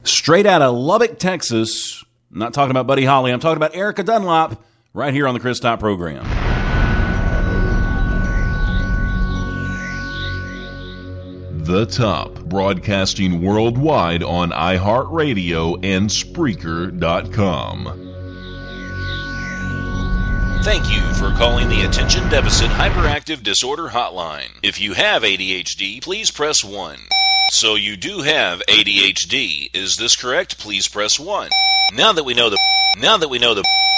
Straight out of Lubbock, Texas. I'm not talking about Buddy Holly. I'm talking about Erika Dunlop right here on the CriscoArt program. The Top, broadcasting worldwide on iHeartRadio and Spreaker.com. Thank you for calling the Attention Deficit Hyperactive Disorder Hotline. If you have ADHD, please press 1. So you do have ADHD. Is this correct? Please press 1. Now that we know the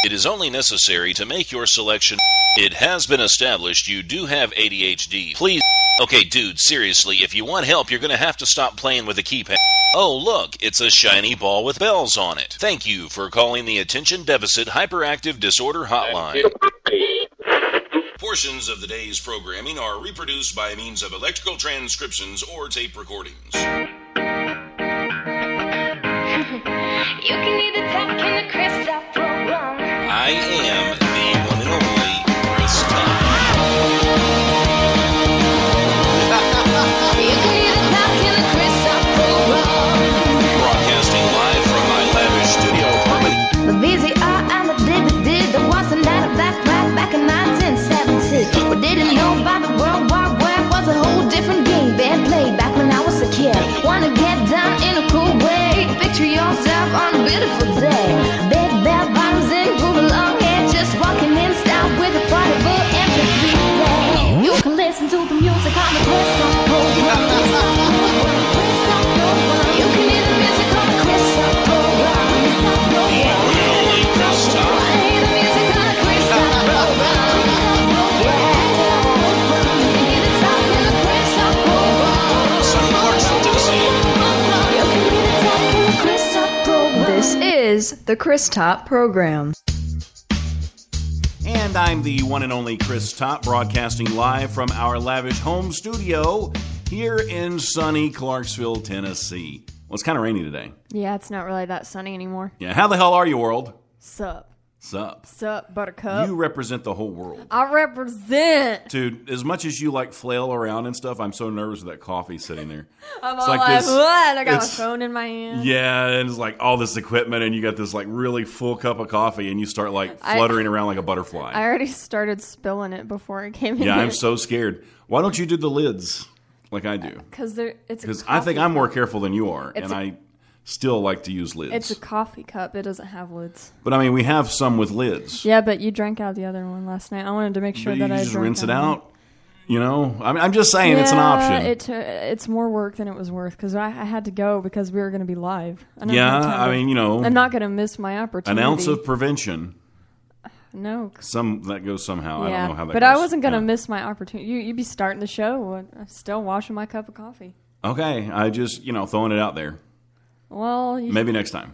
it is only necessary to make your selection. It has been established you do have ADHD. Please. Okay, dude, seriously, if you want help, you're going to have to stop playing with the keypad. Oh, look, it's a shiny ball with bells on it. Thank you for calling the Attention Deficit Hyperactive Disorder Hotline. Portions of the day's programming are reproduced by means of electrical transcriptions or tape recordings. You can either talk in the CriscoArt program. I am the one and only Chris Top. You can either talk in the CriscoArt program. Broadcasting live from my lavish studio apartment. The VCR and the DVD, there was a night of black rock back in 1970. What didn't know about the World War Web was a whole different game being played back when I was a kid. Wanna get down in a cool way, picture yourself on a beautiful day. Big bell bottoms and groove long hair, just walking in style with a portable MP3 play. You can listen to the music on the CriscoArt program. You can hear the music on the CriscoArt program. Only Chris Top. Play the music on the CriscoArt program. You can hear the talk in the CriscoArt program. Sunny Clarksville, Tennessee. You can hear the talk in the CriscoArt program. This is the CriscoArt program. And I'm the one and only Chris Top, broadcasting live from our lavish home studio here in sunny Clarksville, Tennessee. Well, it's kind of rainy today. Yeah, it's not really that sunny anymore. Yeah, how the hell are you, world? Sup? Sup? Sup, buttercup? You represent the whole world. I represent. Dude, as much as you like flail around and stuff, I'm so nervous with that coffee sitting there. I'm It's all like like, this- what? I got my it's- phone in my hand. Yeah, and it's like all this equipment, and you got this like really full cup of coffee, and you start like fluttering around like a butterfly. I already started spilling it before it came in. Yeah, I'm so scared. Why don't you do the lids like I do? Because it's a Because I think coffee I'm more cup. careful than you are, and I still like to use lids. It's a coffee cup. It doesn't have lids. But I mean, we have some with lids. Yeah, but you drank out the other one last night. I wanted to make sure But that you I just drank rinse it out. out. You know, I'm just saying it's an option. It's more work than it was worth because I had to go because we were going to be live. And Yeah, I mean, you know, I'm not going to miss my opportunity. an ounce of prevention. No. That goes somehow. I Yeah, don't know how that but goes. I wasn't going to Yeah. miss my opportunity. You'd be starting the show and I'm still washing my cup of coffee. Okay, I just, throwing it out there. Well, Maybe next time.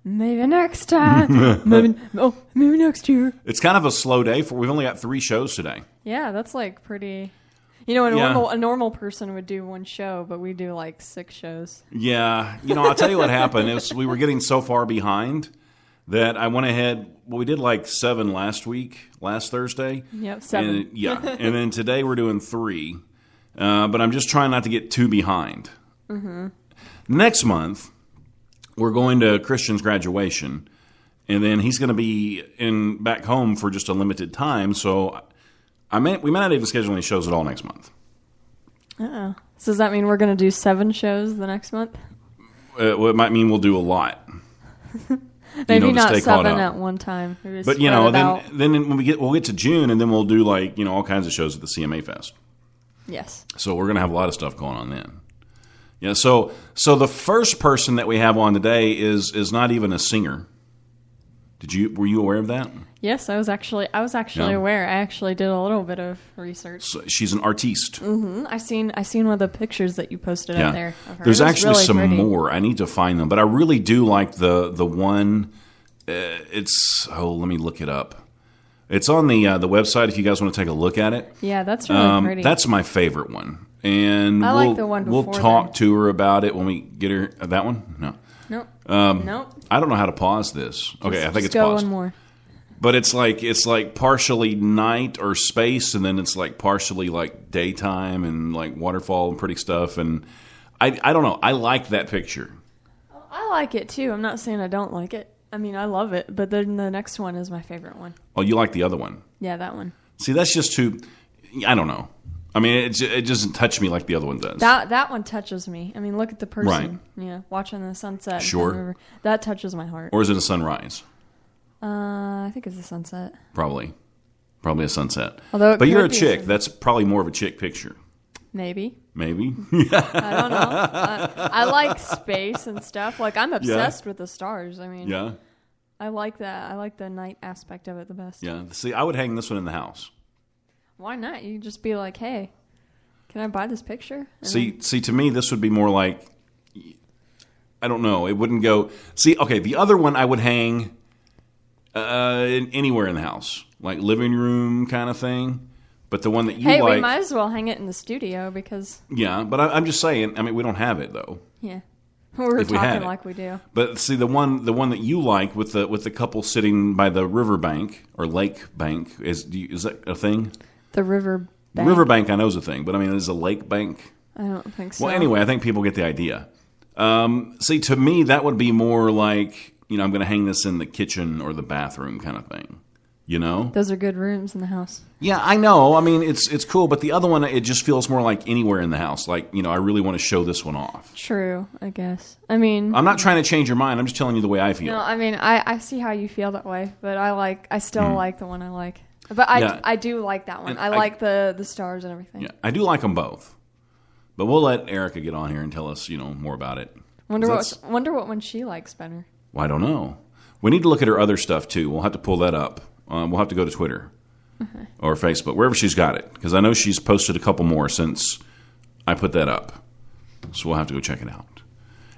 maybe next time. maybe next year. It's kind of a slow day. We've only got 3 shows today. Yeah, that's like pretty. A normal person would do 1 show, but we do like 6 shows. Yeah, I'll tell you what happened. We were getting so far behind that I went ahead. Well, we did like 7 last Thursday. Yep, 7. And, yeah, and then today we're doing 3. But I'm just trying not to get too behind. Mm-hmm. Next month, we're going to Christian's graduation, and then he's going to be back home for just a limited time. So we may not even schedule any shows at all next month. So does that mean we're going to do 7 shows the next month? Well, it might mean we'll do a lot. Maybe to not stay caught 7 up. at one time. Maybe But spread it out. then when we'll get to June, and then we'll do like all kinds of shows at the CMA Fest. Yes. So we're going to have a lot of stuff going on then. Yeah. So the first person that we have on today is not even a singer. Were you aware of that? Yes, I was actually Yeah. aware. I actually did a little bit of research. So she's an artiste. I seen one of the pictures that you posted out there of her. There's It was actually really some pretty. more. I need to find them, but I really do like the one. Let me look it up. It's on the website if you guys want to take a look at it. Yeah, that's really pretty. That's my favorite one, and I like the one we'll before talk that. to her about it when we get her. That one? No. Nope. Nope. I don't know how to pause this. Okay, I think it's go paused. one more. But it's like partially night or space, and then it's like partially like daytime and like waterfall and pretty stuff. And I don't know. I like that picture. I I like it too. I'm not saying I don't like it. I mean, I love it, but then the next one is my favorite one. Oh, you like the other one? Yeah, that one. See, that's just too... I don't know. I mean, it doesn't touch me like the other one does. That one touches me. I mean, look at the person. Right. Yeah, watching the sunset. Sure. That touches my heart. Or is it a sunrise? I think it's a sunset. Probably a sunset. Although but you're a chick. That's probably more of a chick picture. Maybe. I don't know. I like space and stuff. Like, I'm obsessed with the stars. I mean, yeah. I like that. I like the night aspect of it the best. Yeah. See, I would hang this one in the house. Why not? You just be like, hey, can I buy this picture? See, to me, this would be more like, I don't know. It wouldn't go. See, okay, the other one I would hang anywhere in the house, like living room kind of thing. But the one that you like... Hey, we might as well hang it in the studio because... Yeah, but I'm just saying, I mean, we don't have it, though. Yeah. We're talking like we do. But see, the one that you like with the couple sitting by the riverbank or lake bank, is that a thing? The river bank? Riverbank I know is a thing, but I mean, is a lake bank? I don't think so. Well, anyway, I think people get the idea. See, to me, that would be more like, I'm going to hang this in the kitchen or the bathroom kind of thing. You know? Those are good rooms in the house. Yeah, I know. I mean, it's cool, but the other one, it just feels more like anywhere in the house. Like, I really want to show this one off. True, I guess. I mean... I'm not trying to change your mind. I'm just telling you the way I feel. No, I mean, I see how you feel that way, but I still like the one I like. But I do like that one. I like the stars and everything. Yeah, I do like them both. But we'll let Erika get on here and tell us, more about it. Wonder what one she likes better. Well, I don't know. We need to look at her other stuff, too. We'll have to pull that up. We'll have to go to Twitter or Facebook, wherever she's got it, because I know she's posted a couple more since I put that up. So we'll have to go check it out.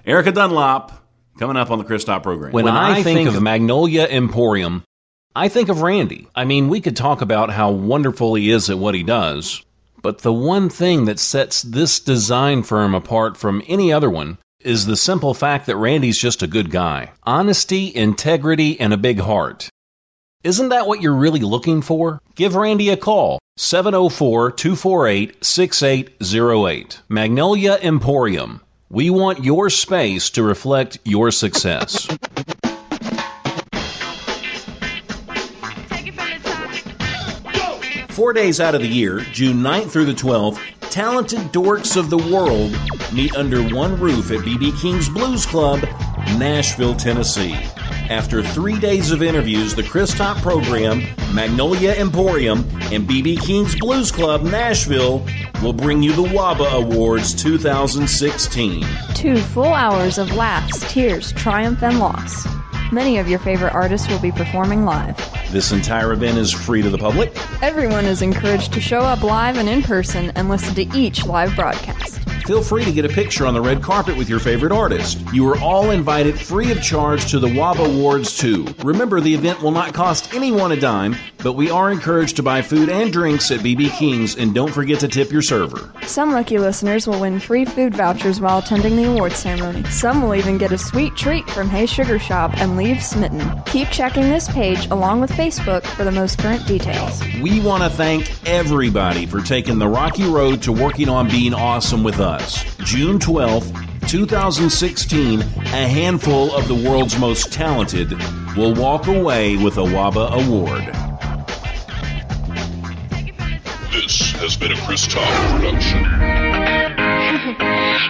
Erika Dunlop, coming up on the CriscoArt program. When I think of Magnolia Emporium, I think of Randy. I mean, we could talk about how wonderful he is at what he does, but the one thing that sets this design firm apart from any other one is the simple fact that Randy's just a good guy. Honesty, integrity, and a big heart. Isn't that what you're really looking for? Give Randy a call, 704-248-6808. Magnolia Emporium. We want your space to reflect your success. Take it from the top. 4 days out of the year, June 9th through the 12th, talented dorks of the world meet under one roof at B.B. King's Blues Club, Nashville, Tennessee. After 3 days of interviews, the CriscoArt program, Magnolia Emporium, and B.B. King's Blues Club, Nashville, will bring you the WABA Awards 2016. 2 full hours of laughs, tears, triumph, and loss. Many of your favorite artists will be performing live. This entire event is free to the public. Everyone is encouraged to show up live and in person and listen to each live broadcast. Feel free to get a picture on the red carpet with your favorite artist. You are all invited free of charge to the WABA Awards too. Remember, the event will not cost anyone a dime, but we are encouraged to buy food and drinks at B.B. King's, and don't forget to tip your server. Some lucky listeners will win free food vouchers while attending the awards ceremony. Some will even get a sweet treat from Hey Sugar Shop and leave smitten. Keep checking this page along with Facebook for the most current details. We want to thank everybody for taking the rocky road to working on being awesome with us. June 12th, 2016, a handful of the world's most talented will walk away with a WABA Award. This has been a CriscoArt production.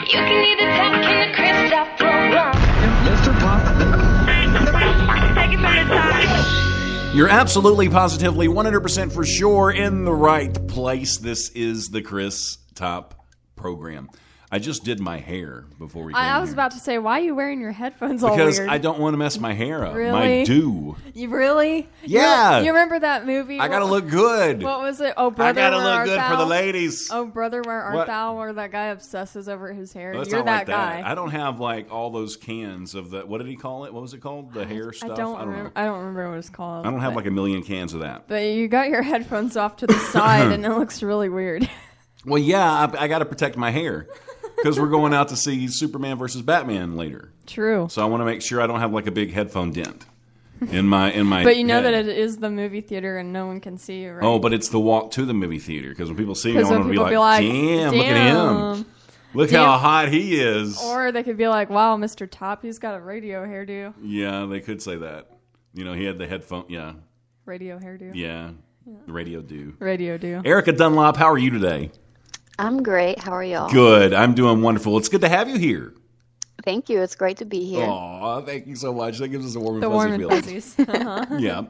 You can either talk in the CriscoArt program. Take it from the top. You're absolutely, positively, 100% for sure in the right place. This is the CriscoArt program. I just did my hair before we came I was here. about to say, why are you wearing your headphones all Because weird? I don't want to mess my hair up. Really? My do. You really? Yeah. You remember that movie? I got to look good. What was it? Oh, Brother, I got to Where look Art good Thou? for the ladies. Oh, Brother, Where Art What? Thou? Where that guy obsesses over his hair. Well, it's You're not that like guy. that. I don't have like all those cans of the, what did he call it? What was it called? The hair stuff? I don't know. remember what it's called. I don't have like a million cans of that. But you got your headphones off to the side, and it looks really weird. Well, yeah, I got to protect my hair because we're going out to see Superman versus Batman later. True. So I want to make sure I don't have like a big headphone dent in my But you know head. that it is the movie theater and no one can see you, right? Oh, but it's the walk to the movie theater because when people see me, I Because want when them to people be like, be like, damn, look at him. Look how hot he is. Or they could be like, wow, Mr. Top, he's got a radio hairdo. Yeah, they could say that. You know, he had the headphone. Yeah. Radio hairdo. Yeah. Radio do. Radio do. Erika Dunlop, how are you today? I'm great. How are y'all? Good. I'm doing wonderful. It's good to have you here. Thank you. It's great to be here. Aw, thank you so much. That gives us a warm and The fuzzy warm and feeling. fuzzies. Uh-huh. Yeah.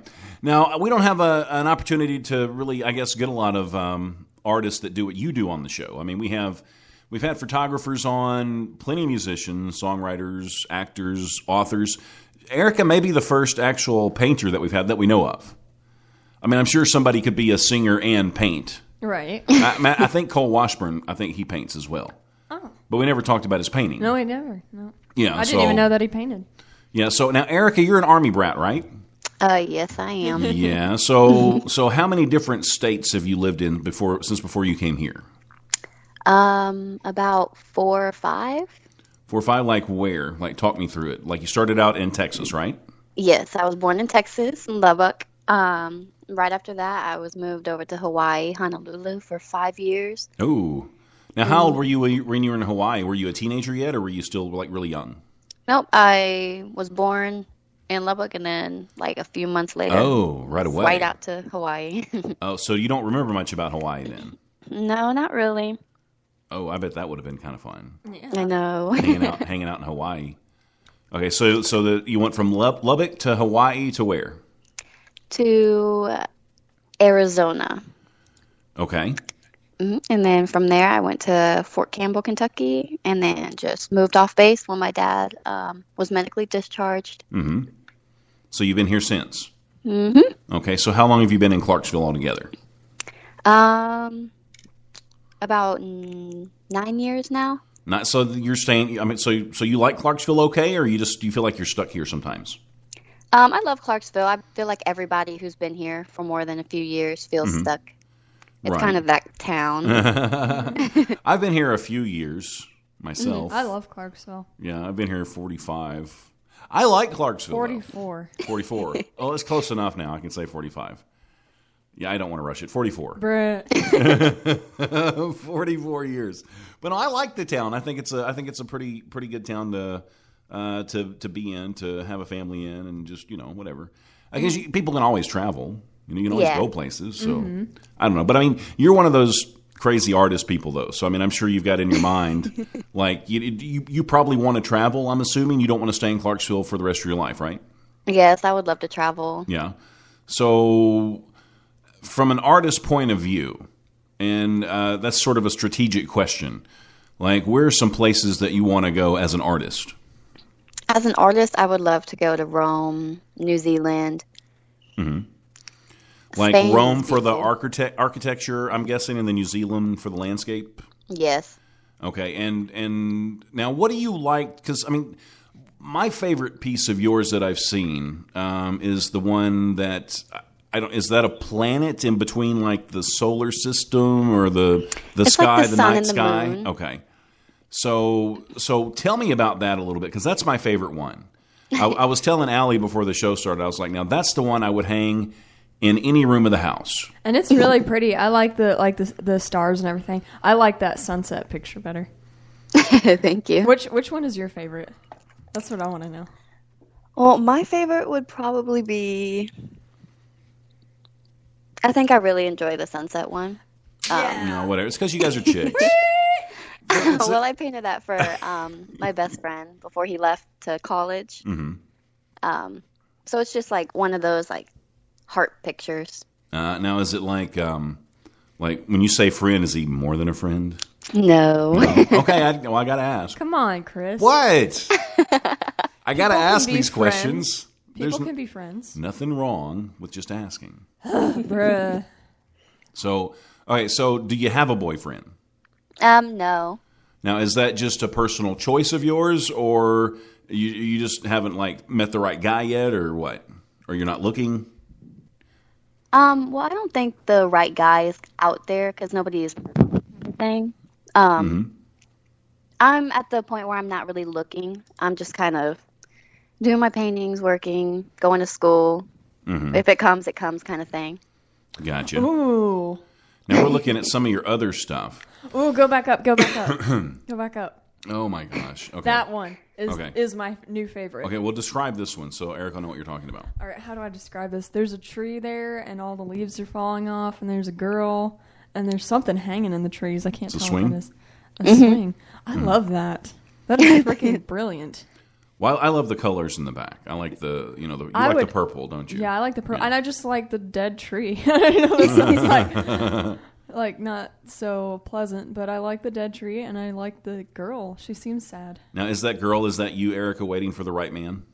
Now, we don't have an opportunity to really, I guess, get a lot of artists that do what you do on the show. I mean, we've had photographers on, plenty of musicians, songwriters, actors, authors. Erika may be the first actual painter that we've had that we know of. I mean, I'm sure somebody could be a singer and paint. Right. I think Cole Washburn, I think he paints as well. Oh. But we never talked about his painting. No, he never. No. Yeah, I didn't even know that he painted. Yeah, so now, Erika, you're an Army brat, right? Yes, I am. Yeah, so how many different states have you lived in since before you came here? About 4 or 5. 4 or 5, like where? Like, talk me through it. Like, you started out in Texas, right? Yes, I was born in Texas, in Lubbock. Right after that, I was moved over to Hawaii, Honolulu, for 5 years. Oh. Now, how old were you when you were in Hawaii? Were you a teenager yet, or were you still, like, really young? Nope, I was born in Lubbock, and then, like, a few months later, right away. right out to Hawaii. Oh, so you don't remember much about Hawaii then? No, not really. Oh, I bet that would have been kind of fun. Yeah. I know. hanging out in Hawaii. Okay, so you went from Lubbock to Hawaii to where? To Arizona. Okay. And then from there, I went to Fort Campbell, Kentucky, and then just moved off base when my dad was medically discharged. Mm-hmm. So you've been here since? Mm-hmm. Okay, so how long have you been in Clarksville altogether? About 9 years now. Not so you're staying. I mean, so you like Clarksville, okay, or you feel like you're stuck here sometimes? I love Clarksville. I feel like everybody who's been here for more than a few years feels stuck. It's kind of that town. I've been here a few years myself. I love Clarksville. Yeah, I've been here 45. I like Clarksville. 44. 44. Oh, it's close enough now. I can say 45. Yeah, I don't want to rush it. 44. Brat. 44 years. But no, I like the town. I think it's a pretty good town to be in, to have a family in, and just, whatever. I guess people can always travel. You can always go places. So I don't know. But I mean, you're one of those crazy artist people, though. So I mean, I'm sure you've got in your mind, like you probably want to travel. I'm assuming you don't want to stay in Clarksville for the rest of your life, right? Yes, I would love to travel. Yeah. So from an artist point of view, and that's sort of a strategic question, like where are some places that you want to go as an artist? As an artist, I would love to go to Rome, New Zealand. Mm-hmm. Like Spain, Rome for the architecture, I'm guessing, and then New Zealand for the landscape? Yes. Okay, and now what do you like? Because, I mean, my favorite piece of yours that I've seen is the one that, is that a planet in between, like, the solar system or the sky, like the sun night and the sky? moon. Okay. So tell me about that a little bit, because that's my favorite one. I was telling Allie before the show started, I was like, now that's the one I would hang in any room of the house. And it's really pretty. I like the stars and everything. I like that sunset picture better. Thank you. Which one is your favorite? That's what I want to know. Well, my favorite would probably be, I think I really enjoy the sunset one. No, whatever. It's because you guys are chicks. Well, I painted that for my best friend before he left to college. Mm-hmm. So it's just like one of those like heart pictures. Now, is it like when you say friend, is he more than a friend? No. Okay, I got to ask. Come on, Chris. What? I got to ask these friends. questions. People can be friends. Nothing wrong with just asking. Bruh. So, okay, so do you have a boyfriend? No. Now, is that just a personal choice of yours, or you just haven't like met the right guy yet, or what? Or you're not looking? Well, I don't think the right guy is out there because nobody is anything. I'm at the point where I'm not really looking. I'm just kind of doing my paintings, working, going to school. If it comes kind of thing. Gotcha. Ooh. Now we're looking at some of your other stuff. Oh, go back up. Go back up. Oh my gosh. Okay. That one is my new favorite. Okay, well describe this one so Eric will know what you're talking about. All right, how do I describe this? There's a tree there, and all the leaves are falling off, and there's a girl, and there's something hanging in the trees. I can't tell what it is. A swing. I love that. That is freaking brilliant. Well, I love the colors in the back. I like the the purple, don't you? Yeah, I like the purple, and I just like the dead tree. I know this sounds like not so pleasant, but I like the dead tree, and I like the girl. She seems sad. Now, is that you, Erica, waiting for the right man?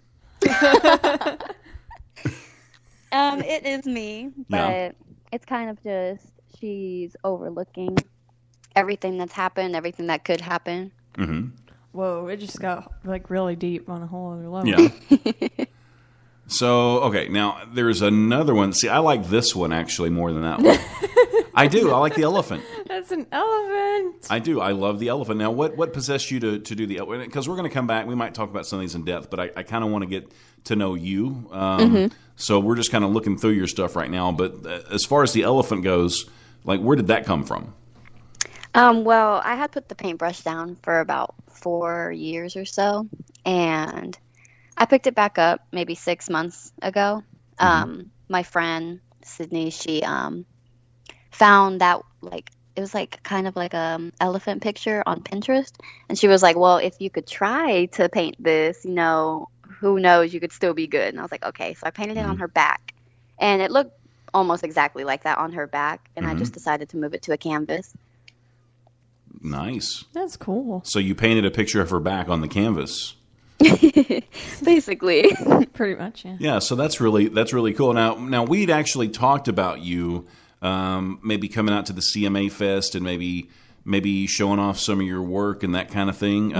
It is me, but it's kind of just she's overlooking everything that's happened, everything that could happen. Mm-hmm. Whoa, it just got like really deep on a whole other level. Yeah. So, okay, now there's another one. See, I like this one actually more than that one. I do. I like the elephant. That's an elephant. I do. I love the elephant. Now, what possessed you to do the elephant? Because we're going to come back. We might talk about some of these in depth, but I kind of want to get to know you. So we're just kind of looking through your stuff right now. But as far as the elephant goes, like, where did that come from? Well, I had put the paintbrush down for about 4 years or so, and I picked it back up maybe 6 months ago. My friend Sydney, she found that it was kind of like a elephant picture on Pinterest, and she was like, "Well, if you could try to paint this, who knows, you could still be good." And I was like, "Okay." So I painted it on her back, and it looked almost exactly like that on her back, and I just decided to move it to a canvas. Nice. That's cool. So you painted a picture of her back on the canvas. Basically. Pretty much, yeah. Yeah, so that's really cool. Now we'd actually talked about you maybe coming out to the CMA Fest and maybe showing off some of your work and that kind of thing.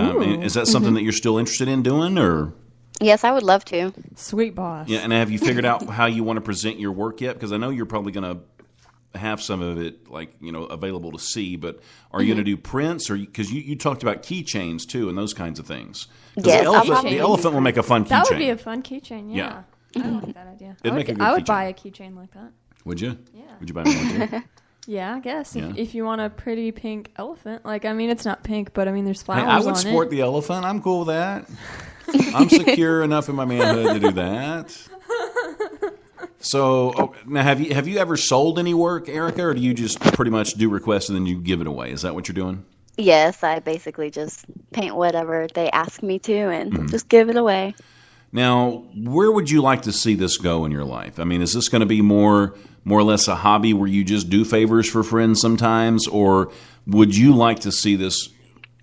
Is that something that you're still interested in doing, or? Yes, I would love to. Sweet boss. Yeah, and have you figured out how you want to present your work yet? Because I know you're probably going to have some of it available to see, but are you going to do prints, or because you talked about keychains too and those kinds of things? Yes, the elephant will make a fun keychain. That would be a fun keychain. Yeah. I like that idea. I would buy a keychain like that. Would you? Yeah. Would you buy one too? Yeah, I guess if you want a pretty pink elephant, it's not pink, but there's flowers on it. I would sport the elephant. I'm cool with that. I'm secure enough in my manhood to do that. So now, have you ever sold any work, Erica, or do you just pretty much do requests and then you give it away? Is that what you're doing? Yes, I basically just paint whatever they ask me to and just give it away. Now, where would you like to see this go in your life? Is this going to be more or less a hobby where you just do favors for friends sometimes, or would you like to see this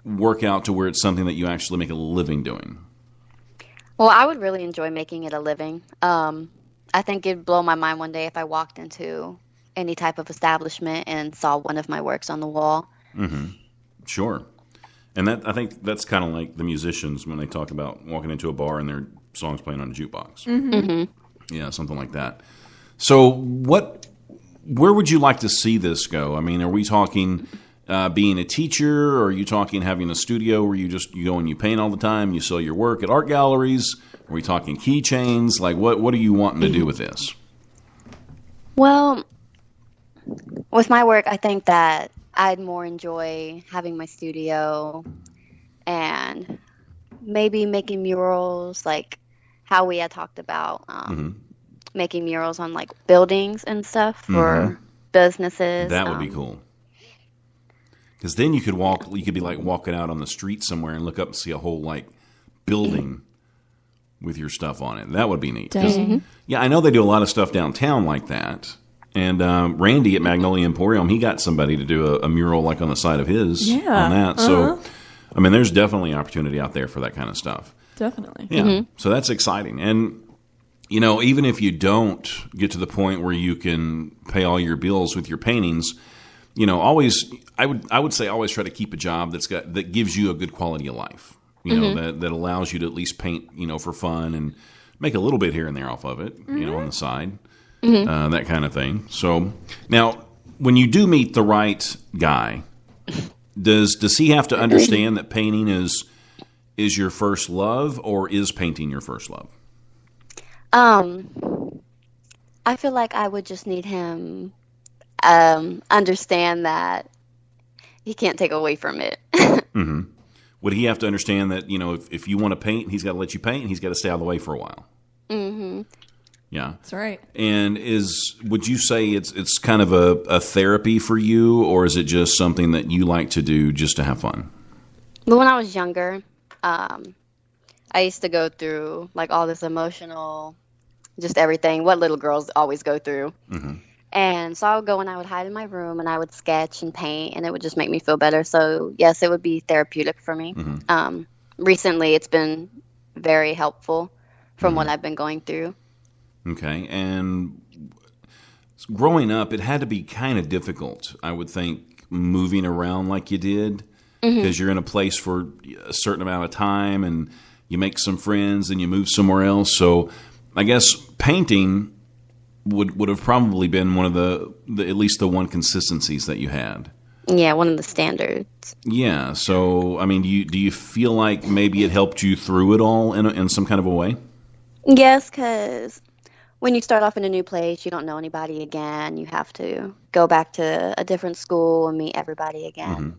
work out to where it's something that you actually make a living doing? Well, I would really enjoy making it a living. I think it'd blow my mind one day if I walked into any type of establishment and saw one of my works on the wall. Mm-hmm. Sure. And I think that's kind of like the musicians when they talk about walking into a bar and their songs playing on a jukebox. Mm-hmm. Yeah, something like that. So where would you like to see this go? Are we talking being a teacher, or are you talking having a studio where you go and you paint all the time, you sell your work at art galleries? Are we talking keychains? What are you wanting to do with this? Well, with my work, I think that I'd more enjoy having my studio and maybe making murals, like how we had talked about making murals on buildings and stuff for businesses. That would be cool. Because then you could be walking out on the street somewhere and look up and see a whole building with your stuff on it. That would be neat. Yeah, I know they do a lot of stuff downtown like that. And Randy at Magnolia Emporium, he got somebody to do a mural on the side of his on that. So, there's definitely opportunity out there for that kind of stuff. Definitely. Yeah. So that's exciting. And, even if you don't get to the point where you can pay all your bills with your paintings, I would say always try to keep a job that gives you a good quality of life. That allows you to at least paint, for fun and make a little bit here and there off of it, on the side. That kind of thing. So now, when you do meet the right guy, does he have to understand that painting is your first love, or is painting your first love? I feel like I would just need him. understand that he can't take away from it. Mm-hmm. Would he have to understand that, if you want to paint, he's got to let you paint, and he's got to stay out of the way for a while? Mm-hmm. Yeah. That's right. And would you say it's kind of a therapy for you, or is it just something that you like to do just to have fun? But when I was younger, I used to go through like all this emotional, just everything, what little girls always go through. Mm-hmm. And so I would go and I would hide in my room and I would sketch and paint, and it would just make me feel better. So yes, it would be therapeutic for me. Mm-hmm. Recently, it's been very helpful from what I've been going through. Okay. And growing up, it had to be kind of difficult, I would think, moving around like you did, because you're in a place for a certain amount of time and you make some friends and you move somewhere else. So I guess painting would have probably been one of the at least the one consistencies that you had. Yeah, one of the standards. Yeah. So, I mean, do you feel like maybe it helped you through it all in some kind of a way? Yes, because when you start off in a new place, you don't know anybody again. You have to go back to a different school and meet everybody again.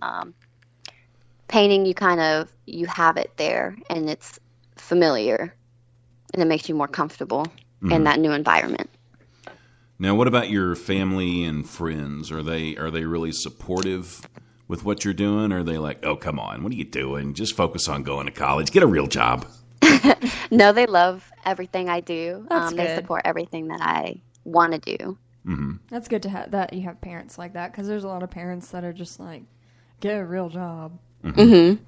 Painting, you have it there, and it's familiar, and it makes you more comfortable in that new environment. Now, what about your family and friends? Are they really supportive with what you're doing? Or are they like, oh, come on, what are you doing? Just focus on going to college. Get a real job. No, they love everything I do. That's they good. support everything that I want to do. Mm-hmm. That's good to have that you have parents like that, because there's a lot of parents that are just like, get a real job. Mm-hmm.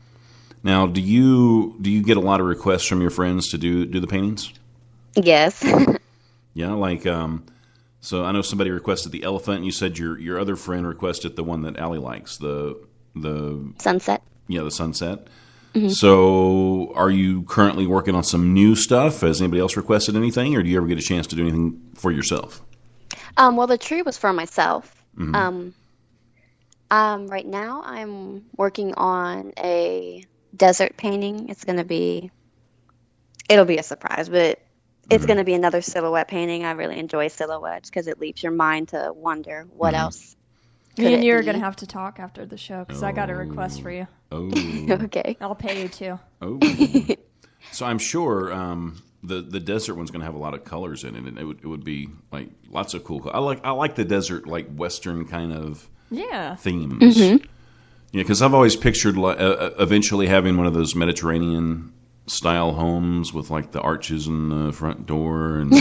Now, do you get a lot of requests from your friends to do the paintings? Yes. Yeah, like so I know somebody requested the elephant, and you said your other friend requested the one that Allie likes, the Sunset. Yeah, the sunset. Mm-hmm. So, are you currently working on some new stuff? Has anybody else requested anything, or do you ever get a chance to do anything for yourself? Well, the tree was for myself. Mm-hmm. Right now, I'm working on a desert painting. It'll be a surprise, but it's going to be another silhouette painting. I really enjoy silhouettes because it leaves your mind to wonder what else. Me and you are going to have to talk after the show, because I got a request for you. Oh. Okay. I'll pay you too. Oh. So I'm sure the desert one's going to have a lot of colors in it, and it would be like lots of cool. I like the desert, like Western kind of themes. Mm-hmm. Yeah, because I've always pictured eventually having one of those Mediterranean style homes with like the arches in the front door, and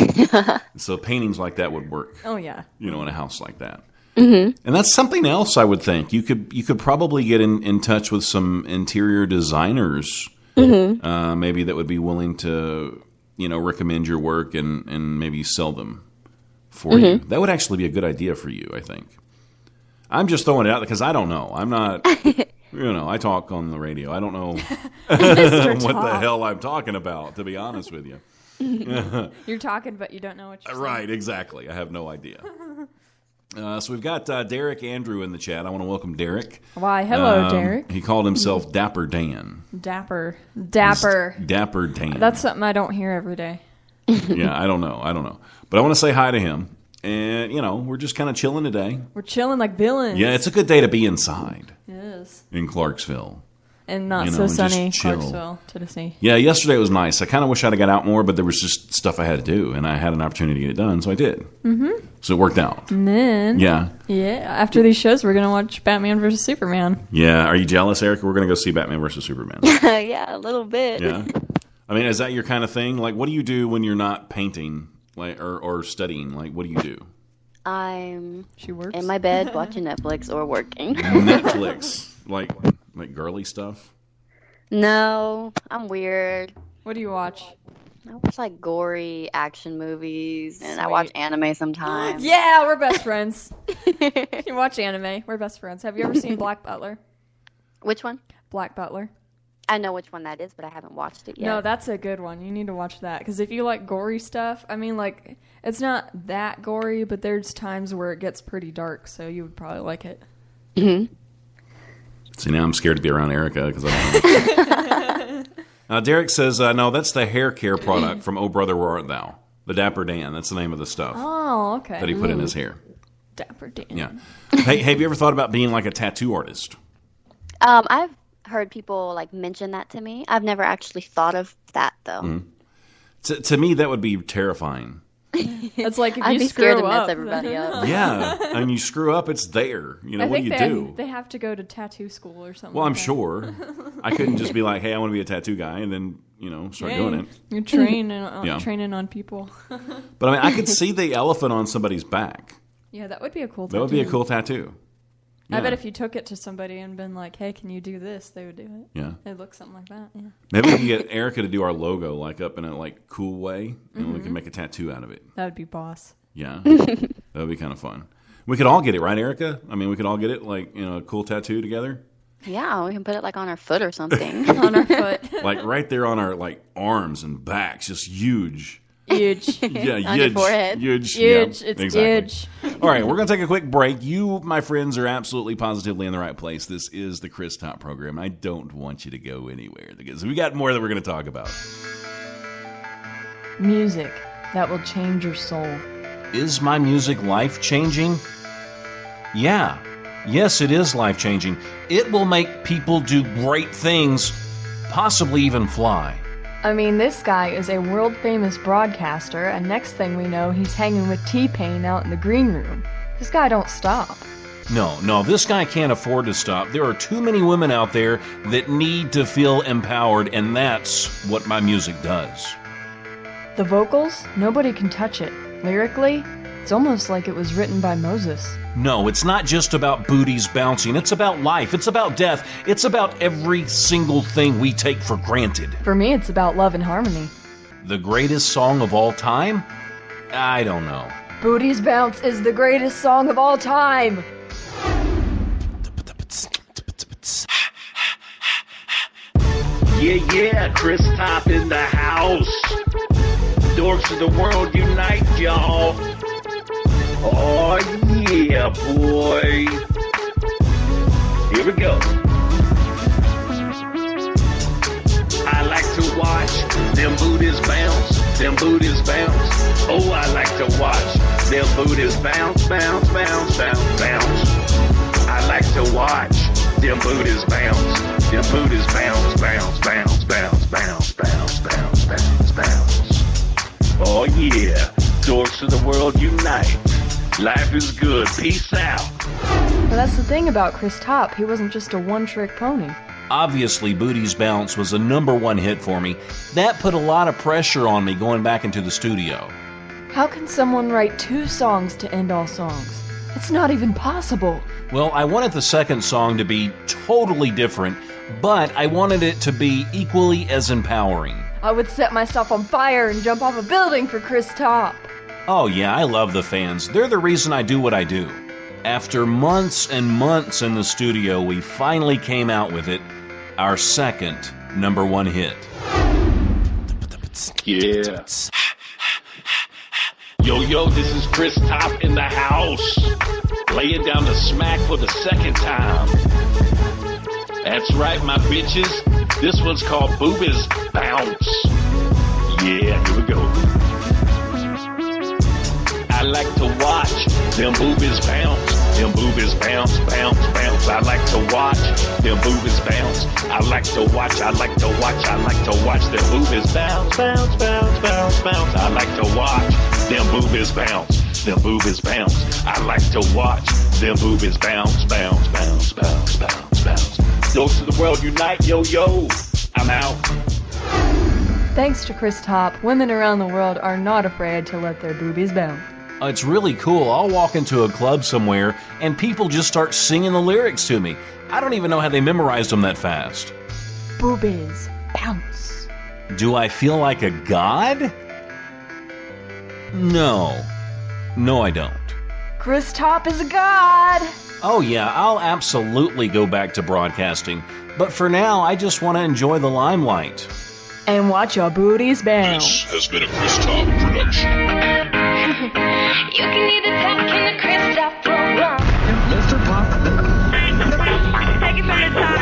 so paintings like that would work. Oh yeah. In a house like that. Mm-hmm. And that's something else I would think. You could probably get in touch with some interior designers, maybe that would be willing to, recommend your work and maybe sell them for you. That would actually be a good idea for you, I think. I'm just throwing it out because I don't know. I'm not, I talk on the radio. I don't know what the hell I'm talking about, to be honest with you. You're talking, but you don't know what you're saying. Right, exactly. I have no idea. So we've got Derek Andrew in the chat. I want to welcome Derek. Why, hello, Derek. He called himself Dapper Dan. Dapper. Dapper Dan. That's something I don't hear every day. Yeah, I don't know. But I want to say hi to him. And, we're just kind of chilling today. We're chilling like villains. Yeah, it's a good day to be inside. It is. In Clarksville. And not so sunny Clarksville, Tennessee. Yeah, yesterday was nice. I kind of wish I'd have got out more, but there was just stuff I had to do, and I had an opportunity to get it done, so I did. Mm-hmm. So it worked out. And then, after these shows, we're going to watch Batman vs. Superman. Yeah, are you jealous, Erika? We're going to go see Batman vs. Superman. Yeah, a little bit. Yeah. I mean, is that your kind of thing? Like, what do you do when you're not painting or studying? Like, what do you do? She works in my bed watching Netflix or working. Netflix? Like girly stuff? No, I'm weird. What do you watch? I watch like gory action movies, and I watch anime sometimes. Yeah, we're best friends. You watch anime. We're best friends. Have you ever seen Black Butler? Which one? Black Butler. I know which one that is, but I haven't watched it yet. No, that's a good one. You need to watch that. Because if you like gory stuff, I mean, like, it's not that gory, but there's times where it gets pretty dark, so you would probably like it. Mm-hmm. See, now I'm scared to be around Erika because I don't know. Derek says, no, that's the hair care product from Oh Brother, Where Art Thou? The Dapper Dan. That's the name of the stuff. Oh, okay. That he put in his hair. Dapper Dan. Yeah. Hey, have you ever thought about being like a tattoo artist? I've heard people like mention that to me. I've never actually thought of that though. To me, that would be terrifying. It's like if I'd you be screw scared to up. mess everybody up. Yeah, and you screw up, it's there. You know, what do you do? They have to go to tattoo school or something. Well, I'm like that. sure. I couldn't just be like, hey, I want to be a tattoo guy, and then, start doing it. You're training on people. But I mean, I could see the elephant on somebody's back. Yeah, that would be a cool tattoo. That would be a cool tattoo. Yeah. I bet if you took it to somebody and been like, hey, can you do this? They would do it. Yeah. It'd look something like that, yeah. Maybe we could get Erika to do our logo like up in a like cool way, and we can make a tattoo out of it. That would be boss. Yeah. That would be kind of fun. We could all get it, right, Erika? I mean, we could all get it like, a cool tattoo together. Yeah, we can put it like on our foot or something. On our foot. Like right there on our like arms and backs, just huge. Huge. Yeah, On your huge. forehead. Huge. Huge. Yeah, It's exactly. huge. All right, we're going to take a quick break. You, my friends, are absolutely positively in the right place. This is the Chris Top program. I don't want you to go anywhere because we got more that we're going to talk about. Music that will change your soul. Is my music life-changing? Yeah. Yes, it is life-changing. It will make people do great things, possibly even fly. I mean, this guy is a world-famous broadcaster, and next thing we know, he's hanging with T-Pain out in the green room. This guy don't stop. No, this guy can't afford to stop. There are too many women out there that need to feel empowered, and that's what my music does. The vocals, nobody can touch it. Lyrically, it's almost like it was written by Moses. No, it's not just about booties bouncing. It's about life. It's about death. It's about every single thing we take for granted. For me, it's about love and harmony. The greatest song of all time? I don't know. Booties Bounce is the greatest song of all time! Yeah, Chris Top in the house. Dorks of the world unite, y'all. Oh, yeah, boy. Here we go. I like to watch them booties bounce, them booties bounce. Oh, I like to watch them booties bounce, bounce, bounce, bounce, bounce. I like to watch them booties bounce, them booties bounce, bounce, bounce, bounce, bounce, bounce, bounce, bounce, bounce. Oh yeah, dorks of the world unite. Life is good. Peace out. But that's the thing about Chris Top. He wasn't just a one-trick pony. Obviously, Booties Bounce was a #1 hit for me. That put a lot of pressure on me going back into the studio. How can someone write 2 songs to end all songs? It's not even possible. Well, I wanted the second song to be totally different, but I wanted it to be equally as empowering. I would set myself on fire and jump off a building for Chris Top. Oh yeah, I love the fans. They're the reason I do what I do. After months and months in the studio, we finally came out with it, our second #1 hit. Yeah. Yo, this is Chris Top in the house. Laying down the smack for the second time. That's right, my bitches. This one's called Boobies Bounce. Yeah, here we go. I like to watch them boobies bounce. Them boobies bounce, bounce, bounce. I like to watch them boobies bounce. I like to watch, I like to watch, I like to watch them boobies bounce, bounce, bounce, bounce, bounce. I like to watch them boobies bounce. Them boobies bounce. I like to watch them boobies bounce, bounce, bounce, bounce, bounce, bounce. Those of the world unite, yo. I'm out. Thanks to Chris Top, women around the world are not afraid to let their boobies bounce. It's really cool. I'll walk into a club somewhere and people just start singing the lyrics to me. I don't even know how they memorized them that fast. Boobies bounce. Do I feel like a god? No, I don't. Chris Top is a god! Oh yeah, I'll absolutely go back to broadcasting. But for now, I just want to enjoy the limelight. And watch your booties bounce. This has been a Chris Top production. You can either talk in the Chris Top program. Mr. Pop. Take it from the top.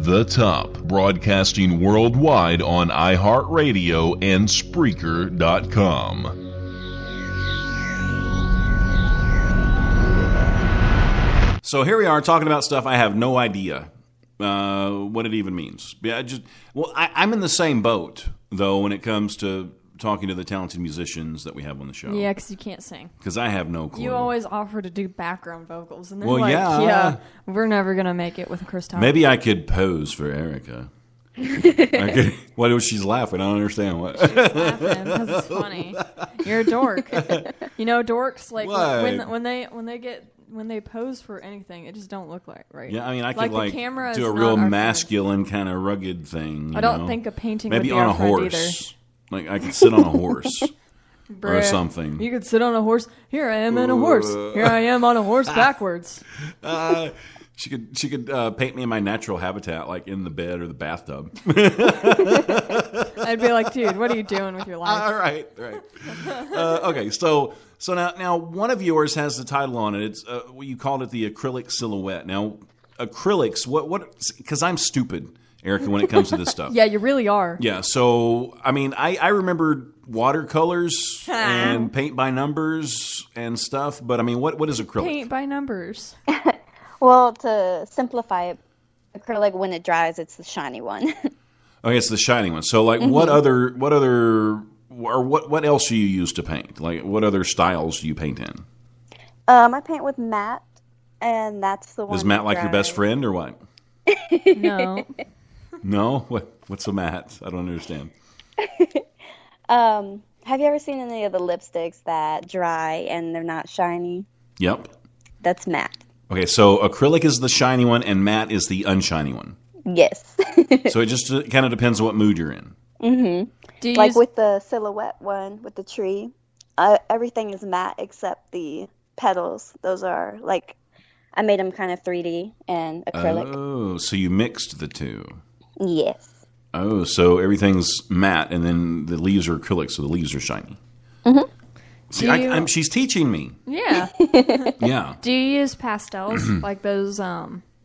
The Top, broadcasting worldwide on iHeartRadio and Spreaker.com. So here we are talking about stuff I have no idea what it even means. I'm in the same boat, though, when it comes to talking to the talented musicians that we have on the show. Yeah, because you can't sing. Because I have no clue. You always offer to do background vocals, and they're yeah, we're never going to make it with Chris Top. Maybe I could pose for Erika. What was she's laughing? I don't understand. What? She's laughing because it's funny. You're a dork. You know, dorks, like, when they pose for anything, it just don't look right. Yeah, I mean, I could the camera do a real masculine kind of rugged thing. I don't think a painting maybe would be on a horse. Either. Like I could sit on a horse or something. You could sit on a horse. Here I am in a horse. Here I am on a horse backwards. She could paint me in my natural habitat, like in the bed or the bathtub. I'd be like, dude, what are you doing with your life? All right. Okay, so now one of yours has the title on it. It's you called it the acrylic silhouette. Now acrylics, what? Because I'm stupid, Erika, when it comes to this stuff. Yeah, you really are. Yeah, so I mean, I remember watercolors and paint by numbers and stuff, but I mean, what is acrylic? Paint by numbers. Well, to simplify it, acrylic, when it dries, it's the shiny one. Okay, it's the shiny one. So, like, what else do you use to paint? Like, what other styles do you paint in? I paint with matte, and that's the one. Is matte like your best friend or what? No. No? What's a matte? I don't understand. Have you ever seen any of the lipsticks that dry and they're not shiny? Yep. That's matte. Okay, so acrylic is the shiny one and matte is the unshiny one. Yes. So it just kind of depends on what mood you're in. Mm-hmm. With the silhouette one, with the tree, everything is matte except the petals. Those are I made them kind of 3D and acrylic. Oh, so you mixed the two. Yes. Oh, so everything's matte and then the leaves are acrylic, so the leaves are shiny. Mm-hmm. See, she's teaching me. Yeah. Yeah. Do you use pastels, like those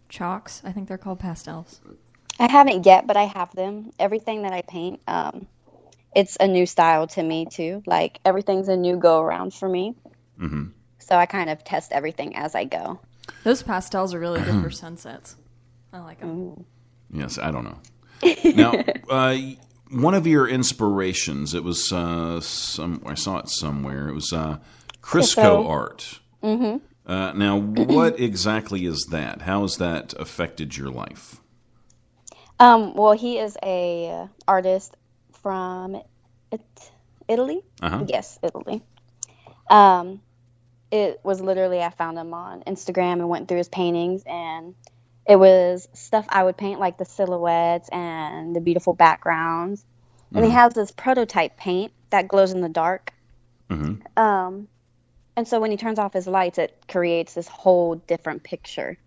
chalks? I think they're called pastels. I haven't yet, but I have them. Everything that I paint, it's a new style to me, too. Like, everything's a new go-around for me. Mm-hmm. So I kind of test everything as I go. Those pastels are really good for sunsets. I like them. Ooh. Yes, I don't know. Now, one of your inspirations, it was I saw it somewhere. It was CriscoArt. Mm-hmm. Now, what exactly is that? How has that affected your life? Well, he is a artist from Italy. Uh-huh. Yes, Italy. It was literally, I found him on Instagram and went through his paintings, and it was stuff I would paint, like the silhouettes and the beautiful backgrounds. And he has this prototype paint that glows in the dark. Mm-hmm. And so when he turns off his lights, it creates this whole different picture.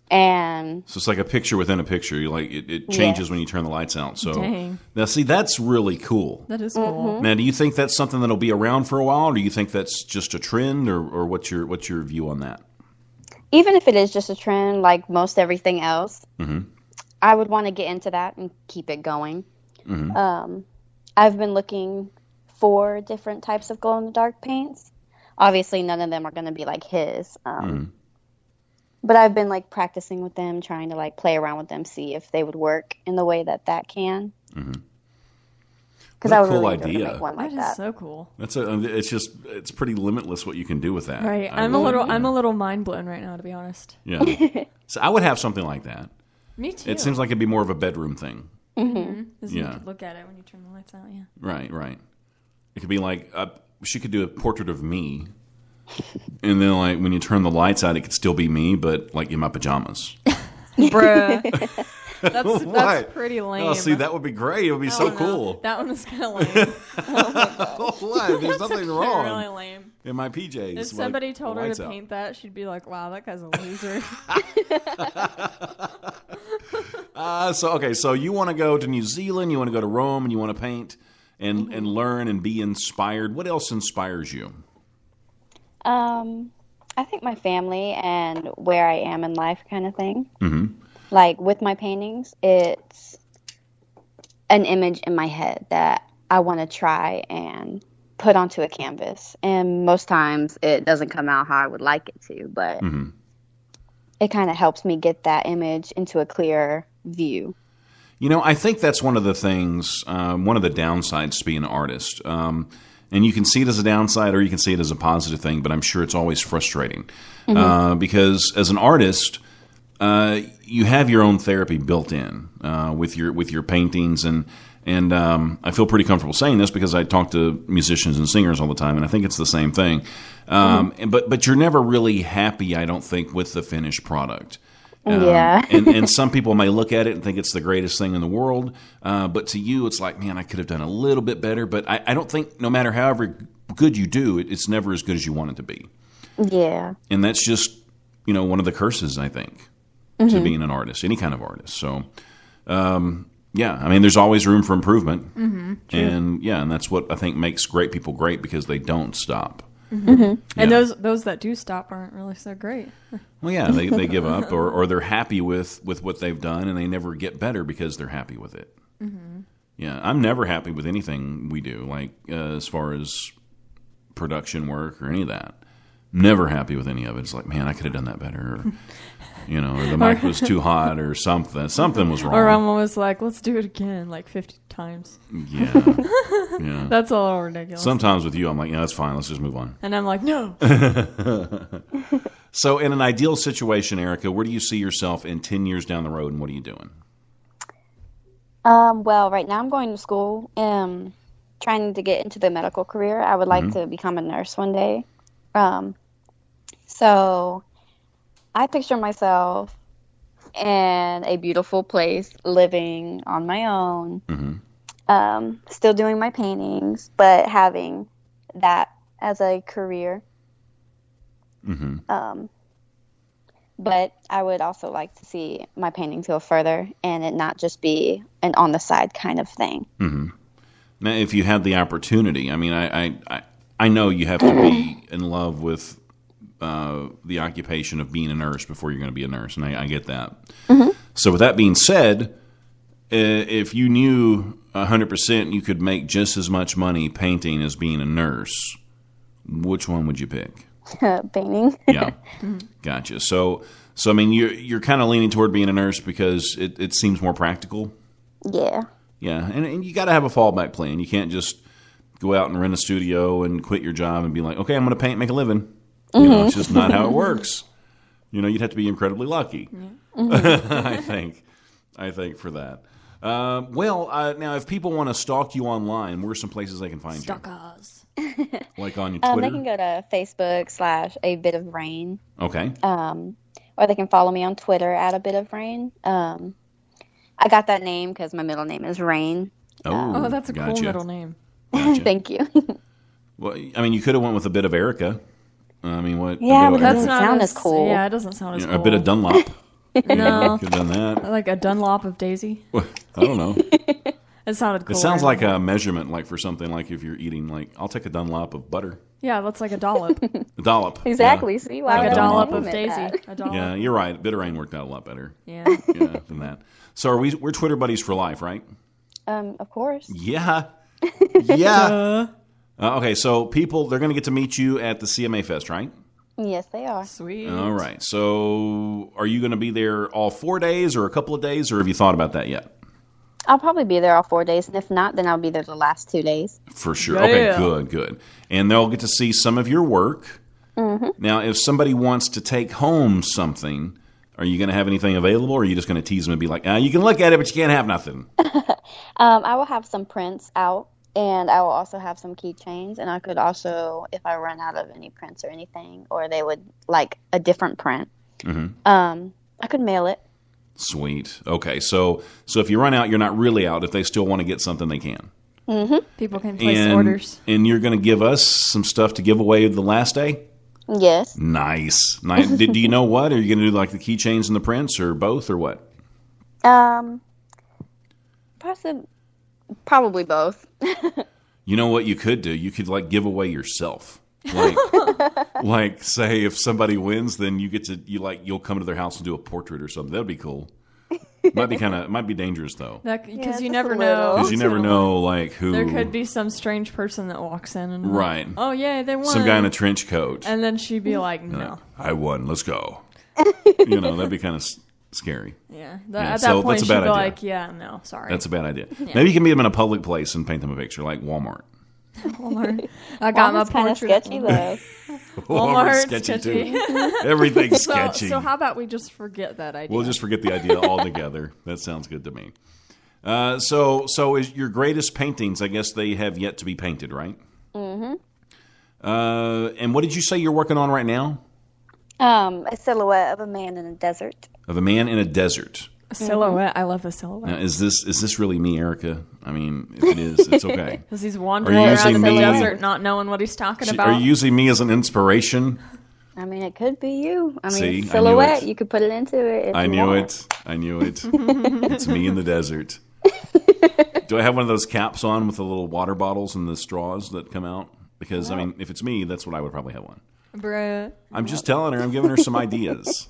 And so it's like a picture within a picture. It changes when you turn the lights out. So dang. Now, see, that's really cool. That is cool. Mm-hmm. Now, do you think that's something that'll be around for a while, or do you think that's just a trend, or what's your view on that? Even if it is just a trend, like most everything else, I would want to get into that and keep it going. Mm-hmm. I've been looking for different types of glow-in-the-dark paints. Obviously, none of them are going to be like his. But I've been practicing with them, trying to play around with them, see if they would work in the way that can. Because I would really love to make one like that. That is so cool. It's pretty limitless what you can do with that. Right. I'm a little mind blown right now, to be honest. Yeah. So I would have something like that. Me too. It seems like it'd be more of a bedroom thing. Mm-hmm. You could look at it when you turn the lights out. Yeah. Right. It could be she could do a portrait of me. And then, when you turn the lights out, it could still be me, but, in my pajamas. Bruh. That's pretty lame. Oh, see, that would be great. It would be so cool. That one was kind of lame. Why? There's nothing wrong. Really lame. In my PJs. If somebody told her to paint that, she'd be like, wow, that guy's a loser. So you want to go to New Zealand, you want to go to Rome, and you want to paint and learn and be inspired. What else inspires you? I think my family and where I am in life kind of thing. Mm-hmm. Like with my paintings, it's an image in my head that I want to try and put onto a canvas. And most times it doesn't come out how I would like it to, but it kind of helps me get that image into a clear view. You know, I think that's one of the things, one of the downsides to being an artist. And you can see it as a downside or you can see it as a positive thing, but I'm sure it's always frustrating. Because as an artist, you have your own therapy built in with your paintings. And I feel pretty comfortable saying this because I talk to musicians and singers all the time, and I think it's the same thing. But you're never really happy, I don't think, with the finished product. And some people may look at it and think it's the greatest thing in the world. But to you, it's like, man, I could have done a little bit better. But I don't think no matter however good you do, it's never as good as you want it to be. Yeah. And that's just, one of the curses, I think, to being an artist, any kind of artist. So, there's always room for improvement. And that's what I think makes great people great because they don't stop. And those that do stop aren't really so great. Well, yeah, they give up or they're happy with what they've done and they never get better because they're happy with it. Yeah, I'm never happy with anything we do, like as far as production work or any of that. Never happy with any of it. It's like, man, I could have done that better. Or, or the mic was too hot or something. Something was wrong. Or I'm always like, let's do it again, like 50 times. Yeah. That's a little ridiculous. Sometimes with you, I'm like, that's fine. Let's just move on. And I'm like, no. So in an ideal situation, Erika, where do you see yourself in 10 years down the road, and what are you doing? Well, right now I'm going to school, trying to get into the medical career. I would like to become a nurse one day. So I picture myself in a beautiful place, living on my own, still doing my paintings, but having that as a career. But I would also like to see my paintings go further and it not just be an on the side kind of thing. Now, if you had the opportunity, I mean, I know you have to be in love with the occupation of being a nurse before you're going to be a nurse, and I get that. So with that being said, if you knew 100% you could make just as much money painting as being a nurse, which one would you pick? Painting. Yeah, gotcha. So I mean, you're kind of leaning toward being a nurse because it seems more practical. Yeah. Yeah, and you got to have a fallback plan. You can't just go out and rent a studio and quit your job and be like, okay, I'm going to paint, make a living. It's just not how it works. You'd have to be incredibly lucky. I think for that. Now, if people want to stalk you online, where are some places they can find Stalkers. you? Like on your Twitter? They can go to Facebook / A Bit of Rain. Okay. Or they can follow me on Twitter @ A Bit of Rain. I got that name because my middle name is Rain. Oh, that's a cool middle name. Gotcha. Thank you. Well, I mean, you could have went with a bit of Erika. I mean, what? Yeah, but that doesn't sound as cool. Yeah, it doesn't sound as cool. A bit of Dunlop. No. Could have done that. Like a Dunlop of Daisy. Well, I don't know. It sounded cool. It sounds like a measurement, like for something like if you're eating, like, I'll take a Dunlop of butter. Yeah, that's like a dollop. A dollop. Exactly. Yeah. See, why like would a dollop I of name it Daisy. that? A dollop. Yeah, you're right. Bitter Rain worked out a lot better. Yeah. Than that. So we're Twitter buddies for life, right? Of course. Yeah. Yeah. Okay, so people, they're going to get to meet you at the CMA Fest, right? Yes, they are. Sweet. All right. So are you going to be there all 4 days or a couple of days, or have you thought about that yet? I'll probably be there all 4 days, and if not, then I'll be there the last 2 days. For sure. Yeah. Okay, good. And they'll get to see some of your work. Now, if somebody wants to take home something, are you going to have anything available, or are you just going to tease them and be like, you can look at it, but you can't have nothing? I will have some prints out, and I will also have some keychains, and I could also, if I run out of any prints or anything, or they would like a different print, I could mail it. Sweet. Okay, so if you run out, you're not really out. If they still want to get something, they can. People can place orders. And you're going to give us some stuff to give away the last day? Yes. Nice. Do you know what? Are you going to do like the keychains and the prints, or both, or what? Probably both. You know what you could do? You could like give away yourself. Like say if somebody wins, then you'll come to their house and do a portrait or something. That'd be cool. might be dangerous though. Because you never know. Because you never know, like who. There could be some strange person that walks in and right. Oh yeah, they won. Some guy in a trench coat, and then she'd be like, "No, I won. Let's go." That'd be kind of scary. Yeah. At that point, she'd be like, "Yeah, no, sorry." That's a bad idea. Yeah. Maybe you can meet them in a public place and paint them a picture, like Walmart. Walmart. I got my portrait. Kind of sketchy though. Walmart's sketchy too. Everything's sketchy. So how about we just forget that idea? We'll just forget the idea altogether. That sounds good to me. So is your greatest paintings? I guess they have yet to be painted, right? Mm-hmm. And what did you say you're working on right now? A silhouette of a man in a desert. Of a man in a desert. A silhouette. I love a silhouette. Now, is this really me, Erica? I mean, if it is, it's okay. Because he's wandering around in the desert, not knowing what he's talking about. Are you using me as an inspiration? I mean, it could be you. I mean, See, silhouette. You could put it into it. I knew it. It's me in the desert. Do I have one of those caps on with the little water bottles and the straws that come out? Because, I mean, if it's me, that's what I would probably have one. Brat. I'm just telling her. I'm giving her some ideas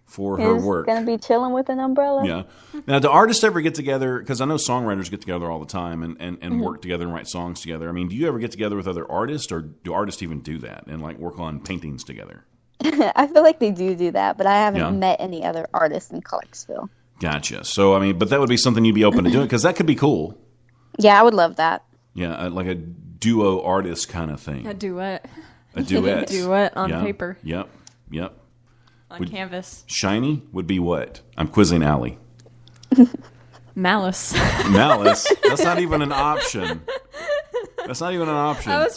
for her work. He's going to be chilling with an umbrella. Yeah. Now, do artists ever get together? Because I know songwriters get together all the time and work together and write songs together. I mean, do you ever get together with other artists, or do artists even do that and like work on paintings together? I feel like they do that, but I haven't met any other artists in Clarksville. Gotcha. So, I mean, but that would be something you'd be open to doing, because that could be cool. Yeah, I would love that. Yeah, like a duo artist kind of thing. A duet. A duet. Duet on paper. Yep. On canvas. Shiny would be what? I'm quizzing Allie. Malice. Malice? That's not even an option. I was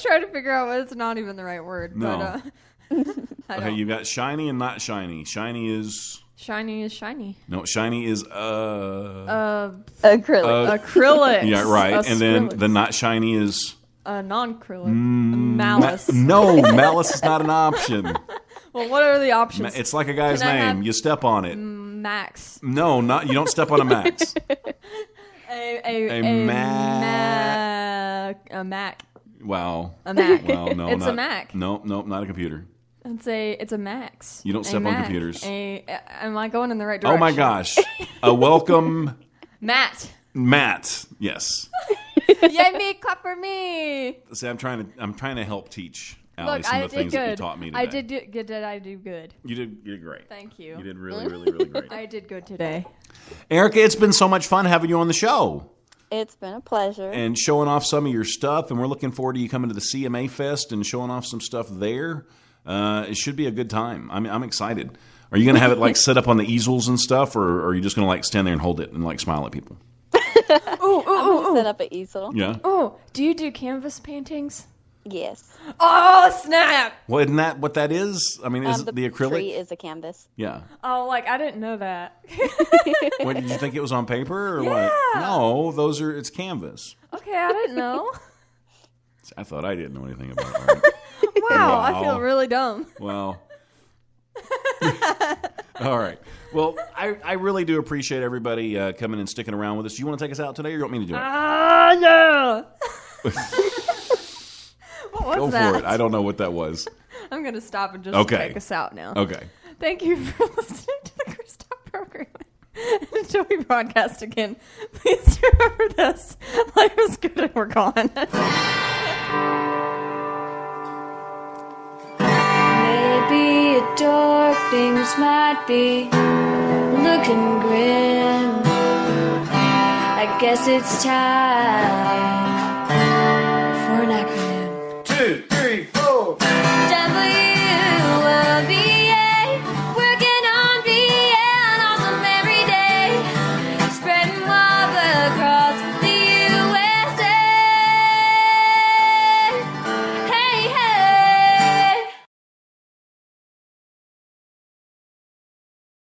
trying to figure out it's not even the right word. No. But, okay, you got shiny and not shiny. Shiny is shiny. No, shiny is acrylic. Acrylic. Yeah, right. And then the not shiny is non-acrylic. Malice. No, malice is not an option. Well, what are the options? It's like a guy's name. You step on it. Max. No, you don't step on a Max. A Mac. Wow. A Mac. Well, no, it's a Mac. No, not a computer. It's a Max. You don't step on computers. Am I going in the right direction? Oh my gosh. A welcome. Matt. Yes. Yay me, clap for me. See, I'm trying to help teach Allie some of the things that you taught me today. I did good. Did I do good? You did great. Thank you. You did really, really, really great. I did good today. Erica, it's been so much fun having you on the show. It's been a pleasure. And showing off some of your stuff, and we're looking forward to you coming to the CMA Fest and showing off some stuff there. It should be a good time. I'm excited. Are you going to have it like set up on the easels and stuff, or are you just going to like stand there and hold it and like smile at people? I'm set up an easel. Yeah. Oh, do you do canvas paintings? Yes. Oh, snap! Well, isn't that what that is? I mean, is it the acrylic? The tree is a canvas. Yeah. Oh, I didn't know that. What, did you think it was on paper or yeah. what? No, it's canvas. Okay, I didn't know. I thought I didn't know anything about art. Wow, I feel really dumb. Well. All right. Well, I really do appreciate everybody coming and sticking around with us. Do you want to take us out today, or you want me to do it? No. What was that? Go for it. I don't know what that was. I'm going to stop and just take us out now. Okay. Thank you for listening to the CriscoArt program. Until we broadcast again, please remember this. Life is good and we're gone. Maybe a dark things might be looking grim. I guess it's time for an acronym. 2